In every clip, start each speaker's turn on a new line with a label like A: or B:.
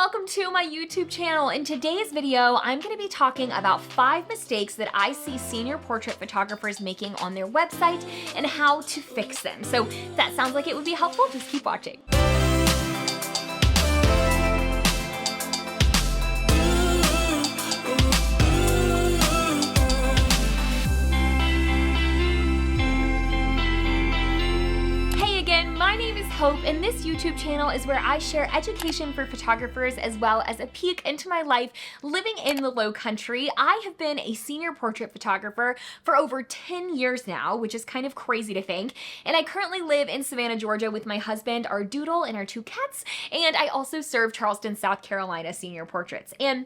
A: welcome to my YouTube channel. In today's video, I'm going to be talking about 5 mistakes that I see senior portrait photographers making on their website and how to fix them. So if that sounds like it would be helpful, just keep watching. My name is Hope, and this YouTube channel is where I share education for photographers as well as a peek into my life living in the Low Country. I have been a senior portrait photographer for over 10 years now, which is kind of crazy to think. And I currently live in Savannah, Georgia with my husband, our doodle, and our 2 cats. And I also serve Charleston, South Carolina senior portraits. And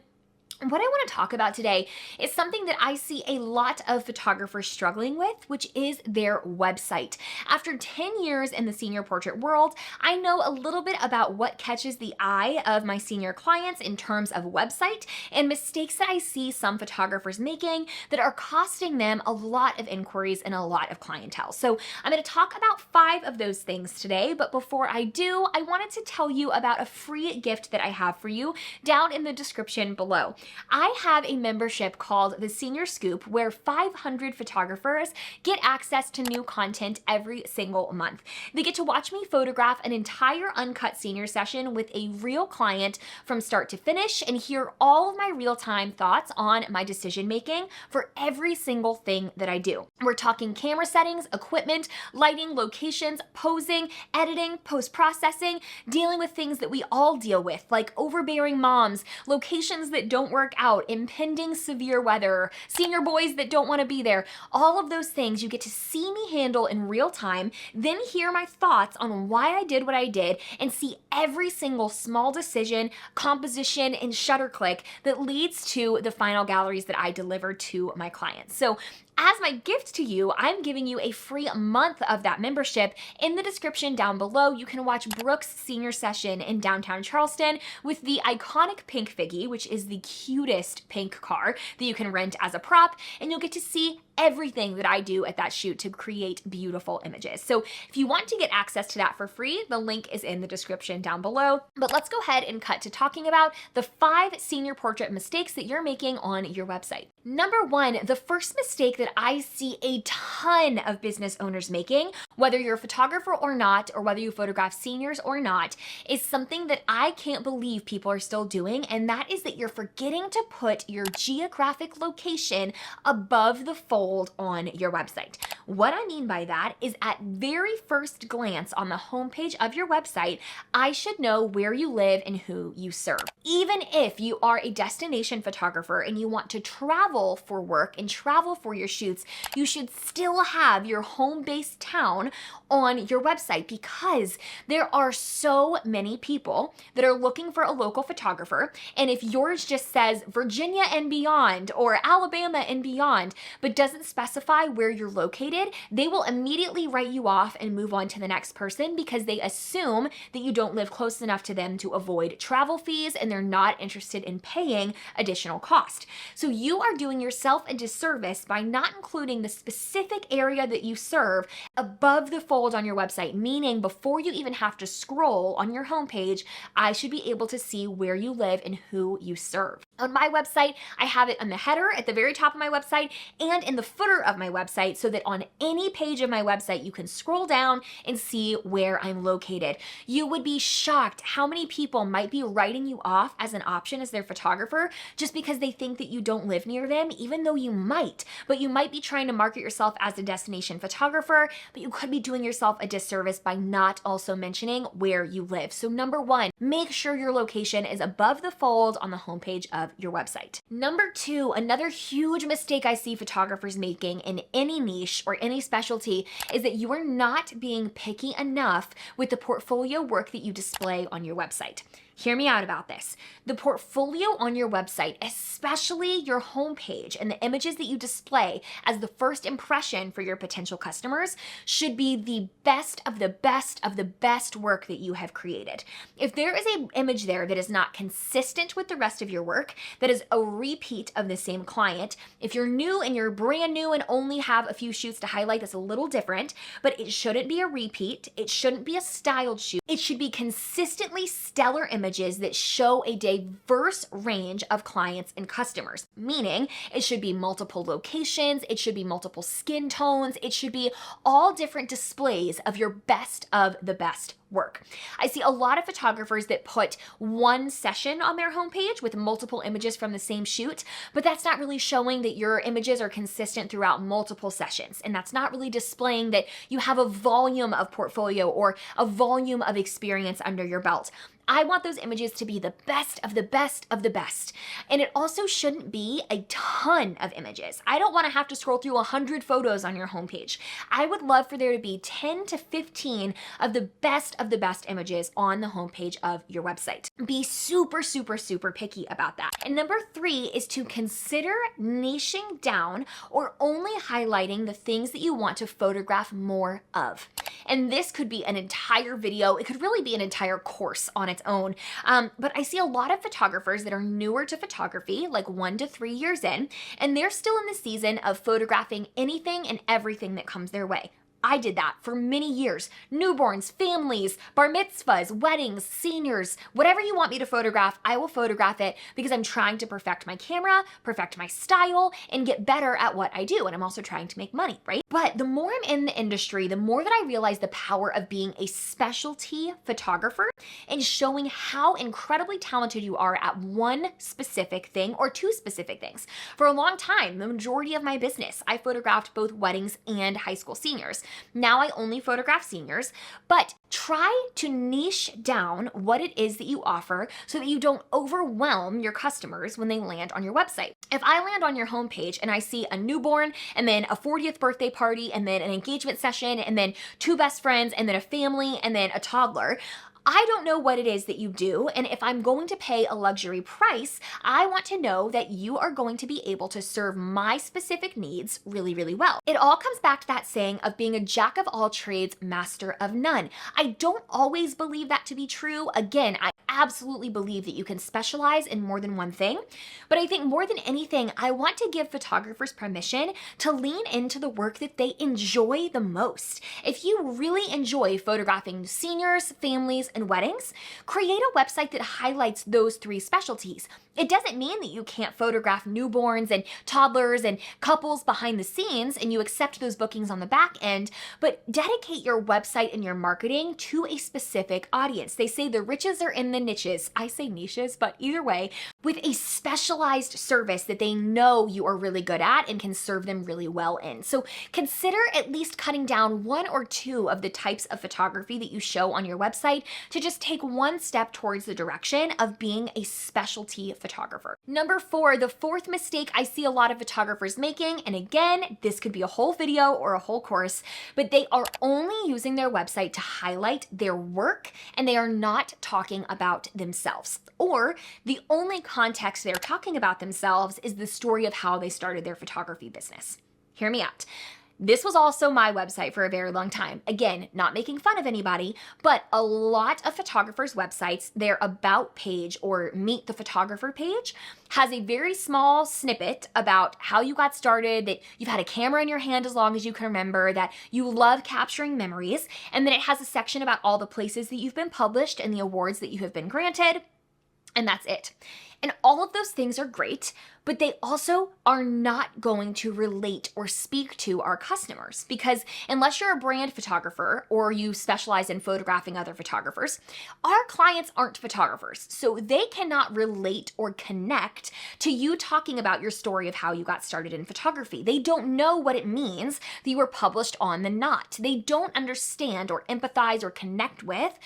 A: what I want to talk about today is something that I see a lot of photographers struggling with, which is their website. After 10 years in the senior portrait world, I know a little bit about what catches the eye of my senior clients in terms of website and mistakes that I see some photographers making that are costing them a lot of inquiries and a lot of clientele. So I'm going to talk about 5 of those things today, but before I do, I wanted to tell you about a free gift that I have for you down in the description below. I have a membership called the Senior Scoop where 500 photographers get access to new content every single month. They get to watch me photograph an entire uncut senior session with a real client from start to finish and hear all of my real-time thoughts on my decision making for every single thing that I do. We're talking camera settings, equipment, lighting, locations, posing, editing, post-processing, dealing with things that we all deal with, like overbearing moms, locations that don't work out, impending severe weather, senior boys that don't want to be there. All of those things you get to see me handle in real time, then hear my thoughts on why I did what I did, and see every single small decision, composition, and shutter click that leads to the final galleries that I deliver to my clients. So as my gift to you, I'm giving you a free month of that membership. In the description down below, you can watch Brooke's senior session in downtown Charleston with the iconic pink Figgy, which is the cutest pink car that you can rent as a prop, and you'll get to see everything that I do at that shoot to create beautiful images. So if you want to get access to that for free, the link is in the description down below. But let's go ahead and cut to talking about the 5 senior portrait mistakes that you're making on your website. Number 1, the first mistake that I see a ton of business owners making, whether you're a photographer or not, or whether you photograph seniors or not, is something that I can't believe people are still doing, and that is that you're forgetting to put your geographic location above the fold on your website. What I mean by that is at very first glance on the homepage of your website, I should know where you live and who you serve. Even if you are a destination photographer and you want to travel for work and travel for your shoots, you should still have your home-based town on your website because there are so many people that are looking for a local photographer. And if yours just says Virginia and beyond or Alabama and beyond, but doesn't specify where you're located, they will immediately write you off and move on to the next person because they assume that you don't live close enough to them to avoid travel fees and they're not interested in paying additional cost. So you are doing yourself a disservice by not including the specific area that you serve above the fold on your website, meaning before you even have to scroll on your homepage, I should be able to see where you live and who you serve. On my website, I have it on the header at the very top of my website and in the footer of my website so that on any page of my website, you can scroll down and see where I'm located. You would be shocked how many people might be writing you off as an option as their photographer just because they think that you don't live near them, even though you might. But you might be trying to market yourself as a destination photographer, but you could be doing yourself a disservice by not also mentioning where you live. So number 1, make sure your location is above the fold on the homepage of your website. Number 2, another huge mistake I see photographers making in any niche or any specialty is that you are not being picky enough with the portfolio work that you display on your website. Hear me out about this. The portfolio on your website, especially your homepage and the images that you display as the first impression for your potential customers, should be the best of the best of the best work that you have created. If there is an image there that is not consistent with the rest of your work, that is a repeat of the same client. If you're new and you're brand new and only have a few shoots to highlight, that's a little different, but it shouldn't be a repeat. It shouldn't be a styled shoot. It should be consistently stellar images that show a diverse range of clients and customers, meaning it should be multiple locations, it should be multiple skin tones, it should be all different displays of your best of the best work. I see a lot of photographers that put one session on their homepage with multiple images from the same shoot, but that's not really showing that your images are consistent throughout multiple sessions. And that's not really displaying that you have a volume of portfolio or a volume of experience under your belt. I want those images to be the best of the best of the best. And it also shouldn't be a ton of images. I don't want to have to scroll through 100 photos on your homepage. I would love for there to be 10 to 15 of the best images on the homepage of your website. Be super, super, super picky about that. And number 3 is to consider niching down or only highlighting the things that you want to photograph more of. And this could be an entire video. It could really be an entire course on its own. But I see a lot of photographers that are newer to photography, like 1 to 3 years in, and they're still in the season of photographing anything and everything that comes their way. I did that for many years. Newborns, families, bar mitzvahs, weddings, seniors, whatever you want me to photograph, I will photograph it because I'm trying to perfect my camera, perfect my style, and get better at what I do. And I'm also trying to make money, right? But the more I'm in the industry, the more that I realize the power of being a specialty photographer and showing how incredibly talented you are at one specific thing or 2 specific things. For a long time, the majority of my business, I photographed both weddings and high school seniors. Now I only photograph seniors, but try to niche down what it is that you offer so that you don't overwhelm your customers when they land on your website. If I land on your homepage and I see a newborn and then a 40th birthday party and then an engagement session and then 2 best friends and then a family and then a toddler, I don't know what it is that you do, and if I'm going to pay a luxury price, I want to know that you are going to be able to serve my specific needs really, really well. It all comes back to that saying of being a jack of all trades, master of none. I don't always believe that to be true. Again, I absolutely believe that you can specialize in more than one thing, but I think more than anything, I want to give photographers permission to lean into the work that they enjoy the most. If you really enjoy photographing seniors, families, and weddings, create a website that highlights those 3 specialties. It doesn't mean that you can't photograph newborns and toddlers and couples behind the scenes and you accept those bookings on the back end, but dedicate your website and your marketing to a specific audience. They say the riches are in the niches. I say niches, but either way, with a specialized service that they know you are really good at and can serve them really well in. So consider at least cutting down 1 or 2 of the types of photography that you show on your website to just take 1 step towards the direction of being a specialty photographer. Number 4, the 4th mistake I see a lot of photographers making, and again, this could be a whole video or a whole course, but they are only using their website to highlight their work and they are not talking about themselves. Or the only context they're talking about themselves is the story of how they started their photography business. Hear me out. This was also my website for a very long time. Again, not making fun of anybody, but a lot of photographers' websites, their about page or meet the photographer page has a very small snippet about how you got started, that you've had a camera in your hand as long as you can remember, that you love capturing memories, and then it has a section about all the places that you've been published and the awards that you have been granted, and that's it. And all of those things are great, but they also are not going to relate or speak to our customers because unless you're a brand photographer or you specialize in photographing other photographers, our clients aren't photographers. So they cannot relate or connect to you talking about your story of how you got started in photography. They don't know what it means that you were published on The Knot. They don't understand or empathize or connect with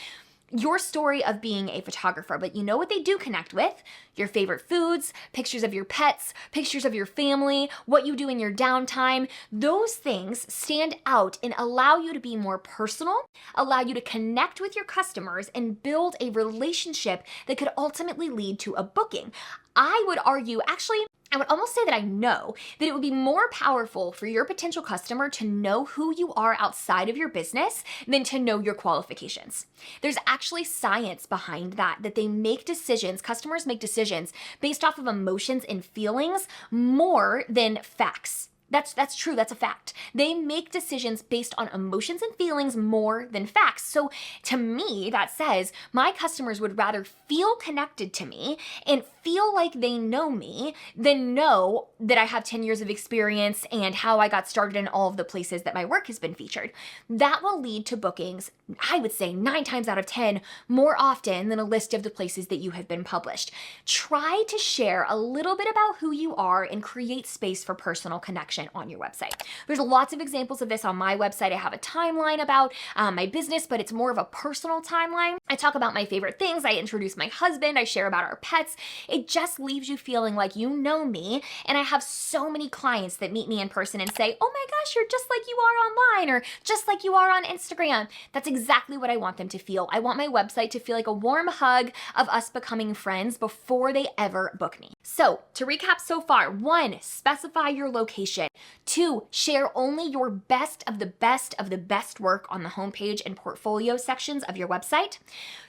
A: your story of being a photographer, but you know what they do connect with? Your favorite foods, pictures of your pets, pictures of your family, what you do in your downtime. Those things stand out and allow you to be more personal, allow you to connect with your customers and build a relationship that could ultimately lead to a booking. I would argue, actually, I would almost say that I know that it would be more powerful for your potential customer to know who you are outside of your business than to know your qualifications. There's actually science behind that they make decisions, customers make decisions based off of emotions and feelings more than facts. That's true, that's a fact. They make decisions based on emotions and feelings more than facts. So to me, that says my customers would rather feel connected to me and feel like they know me than know that I have 10 years of experience and how I got started in all of the places that my work has been featured. That will lead to bookings, I would say 9 times out of 10, more often than a list of the places that you have been published. Try to share a little bit about who you are and create space for personal connection on your website. There's lots of examples of this on my website. I have a timeline about my business, but it's more of a personal timeline. I talk about my favorite things. I introduce my husband. I share about our pets. It just leaves you feeling like you know me. And I have so many clients that meet me in person and say, oh my gosh, you're just like you are online, or just like you are on Instagram. That's exactly what I want them to feel. I want my website to feel like a warm hug of us becoming friends before they ever book me. So to recap so far, 1, specify your location. 2, share only your best of the best of the best work on the homepage and portfolio sections of your website.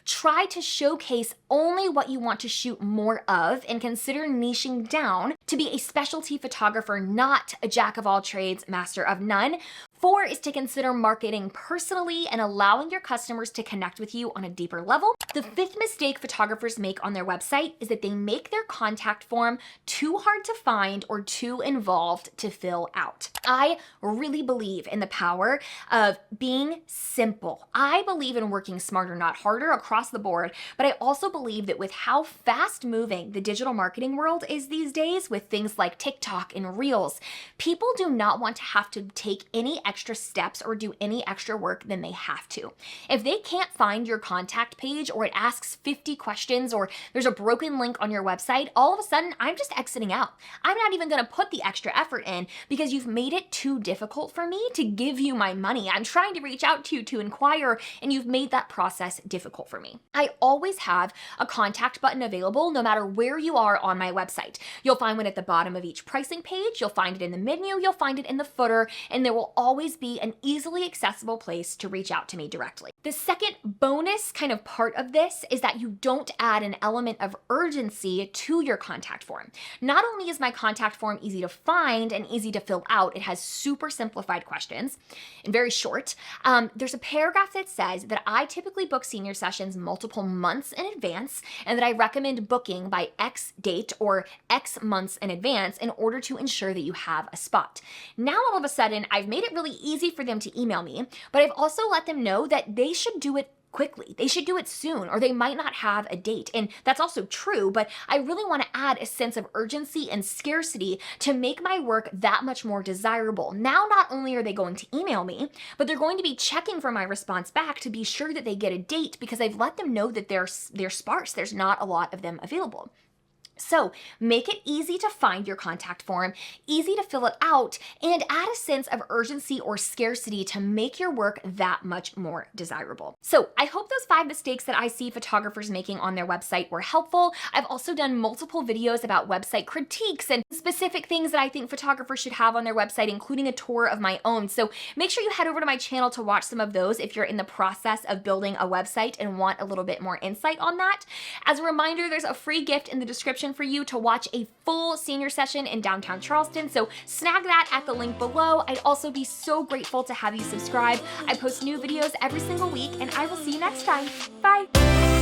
A: Try to showcase only what you want to shoot more of and consider niching down to be a specialty photographer, not a jack of all trades, master of none. 4 is to consider marketing personally and allowing your customers to connect with you on a deeper level. The 5th mistake photographers make on their website is that they make their contact form too hard to find or too involved to fill out. I really believe in the power of being simple. I believe in working smarter, not harder, across the board, but I also believe that with how fast moving the digital marketing world is these days, with things like TikTok and Reels, people do not want to have to take any extra steps or do any extra work than they have to. If they can't find your contact page, or it asks 50 questions, or there's a broken link on your website, all of a sudden I'm just exiting out. I'm not even going to put the extra effort in because you've made it too difficult for me to give you my money. I'm trying to reach out to you to inquire, and you've made that process difficult for me. I always have a contact button available no matter where you are on my website. You'll find one at the bottom of each pricing page, you'll find it in the menu, you'll find it in the footer, and there will always be an easily accessible place to reach out to me directly. The second bonus kind of part of this is that you don't add an element of urgency to your contact form. Not only is my contact form easy to find and easy to fill out, it has super simplified questions and very short. There's a paragraph that says that I typically book senior sessions multiple months in advance, and that I recommend booking by X date or X months in advance in order to ensure that you have a spot. Now all of a sudden, I've made it really easy for them to email me, but I've also let them know that they should do it quickly. They should do it soon, or they might not have a date. And that's also true, but I really want to add a sense of urgency and scarcity to make my work that much more desirable. Now, not only are they going to email me, but they're going to be checking for my response back to be sure that they get a date, because I've let them know that they're sparse. There's not a lot of them available. So make it easy to find your contact form, easy to fill it out, and add a sense of urgency or scarcity to make your work that much more desirable. So I hope those 5 mistakes that I see photographers making on their website were helpful. I've also done multiple videos about website critiques and specific things that I think photographers should have on their website, including a tour of my own. So make sure you head over to my channel to watch some of those if you're in the process of building a website and want a little bit more insight on that. As a reminder, there's a free gift in the description for you to watch a full senior session in downtown Charleston, so snag that at the link below. I'd also be so grateful to have you subscribe. I post new videos every single week, and I will see you next time. Bye!